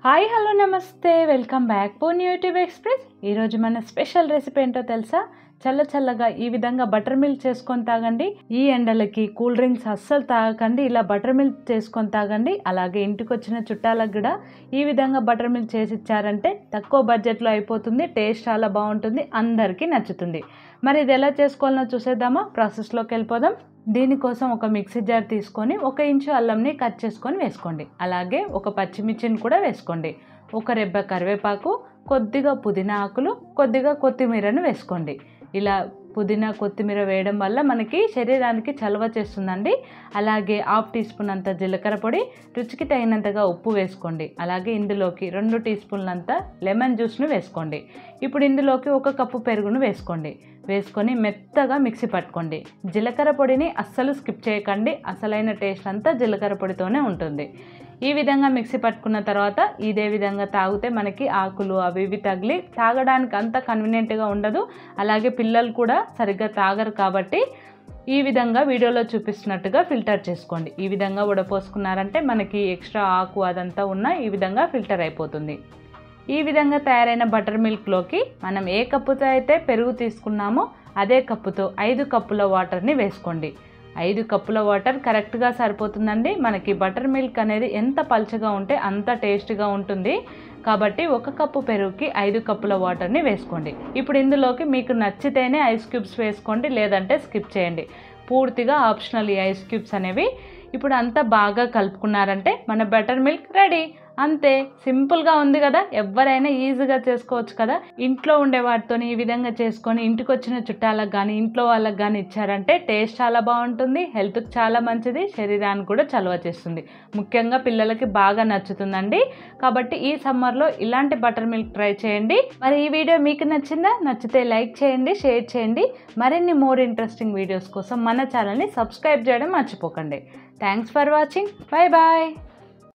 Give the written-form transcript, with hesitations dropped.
Hi hello నమస్తే welcome back phone YouTube express. ఈరోజు మన స్పెషల్ రెసిపీ ఏంటో తెలుసా? చల్లగా ఈ విధంగా బటర్ మిల్క్ చేసుకొని తాగండి. ఈ ఎండలకి కూల్ డ్రింక్స్ అస్సలు తాగకండి, ఇలా బటర్ మిల్క్ చేసుకొని తాగండి. అలాగే ఇంటికి వచ్చిన చుట్టాలకు కూడా ఈ విధంగా బటర్ మిల్క్ చేసి ఇచ్చారంటే తక్కువ బడ్జెట్లో అయిపోతుంది, టేస్ట్ చాలా బాగుంటుంది, అందరికీ నచ్చుతుంది. మరి ఇది ఎలా చేసుకోవాలో చూసేద్దామా? ప్రాసెస్లోకి వెళ్ళిపోదాం. దీనికోసం ఒక మిక్సీ జార్ తీసుకొని 1 ఇంచు అల్లంని కట్ చేసుకొని వేసుకోండి. అలాగే ఒక పచ్చిమిర్చిని కూడా వేసుకోండి. ఒక రెబ్బ కరివేపాకు, కొద్దిగా పుదీనా ఆకులు, కొద్దిగా కొత్తిమీరను వేసుకోండి. ఇలా పుదీనా కొత్తిమీర వేయడం వల్ల మనకి శరీరానికి చలవ చేస్తుందండి. అలాగే 1/2 టీ స్పూన్ అంత జీలకర్ర పొడి, రుచికి తగినంతగా ఉప్పు వేసుకోండి. అలాగే ఇందులోకి 2 టీ స్పూన్లంత లెమన్ జ్యూస్ను వేసుకోండి. ఇప్పుడు ఇందులోకి 1 కప్పు పెరుగును వేసుకోండి. వేసుకొని మెత్తగా మిక్సీ పట్టుకోండి. జీలకర్ర పొడిని అస్సలు స్కిప్ చేయకండి, అసలైన టేస్ట్ అంతా జీలకర్ర పొడితోనే ఉంటుంది. ఈ విధంగా మిక్సీ పట్టుకున్న తర్వాత ఇదే విధంగా తాగితే మనకి ఆకులు అవి ఇవి తగిలి తాగడానికి అంత కన్వీనియంట్గా ఉండదు. అలాగే పిల్లలు కూడా సరిగ్గా తాగరు కాబట్టి ఈ విధంగా వీడియోలో చూపిస్తున్నట్టుగా ఫిల్టర్ చేసుకోండి. ఈ విధంగా వడపోసుకున్నారంటే మనకి ఎక్స్ట్రా ఆకు అదంతా ఉన్న ఈ విధంగా ఫిల్టర్ అయిపోతుంది. ఈ విధంగా తయారైన బటర్ మిల్క్లోకి మనం ఏ కప్పుతో అయితే పెరుగు తీసుకున్నామో అదే కప్పుతో 5 కప్పుల వాటర్ని వేసుకోండి. 5 కప్పుల వాటర్ కరెక్ట్గా సరిపోతుందండి. మనకి బటర్ మిల్క్ అనేది ఎంత పల్చగా ఉంటే అంత టేస్ట్గా ఉంటుంది. కాబట్టి 1 కప్పు పెరుగుకి 5 కప్పుల వాటర్ని వేసుకోండి. ఇప్పుడు ఇందులోకి మీకు నచ్చితేనే ఐస్ క్యూబ్స్ వేసుకోండి, లేదంటే స్కిప్ చేయండి. పూర్తిగా ఆప్షనల్ ఈ ఐస్ క్యూబ్స్ అనేవి. ఇప్పుడు అంతా బాగా కలుపుకున్నారంటే మన బటర్ మిల్క్ రెడీ. అంతే, సింపుల్గా ఉంది కదా, ఎవరైనా ఈజీగా చేసుకోవచ్చు కదా. ఇంట్లో ఉండే వాటితో ఈ విధంగా చేసుకొని ఇంటికి వచ్చిన చుట్టాలకు కానీ ఇంట్లో వాళ్ళకి కానీ ఇచ్చారంటే టేస్ట్ చాలా బాగుంటుంది, హెల్త్కి చాలా మంచిది, శరీరానికి కూడా చలవ చేస్తుంది. ముఖ్యంగా పిల్లలకి బాగా నచ్చుతుందండి. కాబట్టి ఈ సమ్మర్లో ఇలాంటి బటర్ మిల్క్ ట్రై చేయండి. మరి ఈ వీడియో మీకు నచ్చిందా? నచ్చితే లైక్ చేయండి, షేర్ చేయండి. మరిన్ని మోర్ ఇంట్రెస్టింగ్ వీడియోస్ కోసం మన ఛానల్ని సబ్స్క్రైబ్ చేయడం మర్చిపోకండి. Thanks for watching. Bye bye.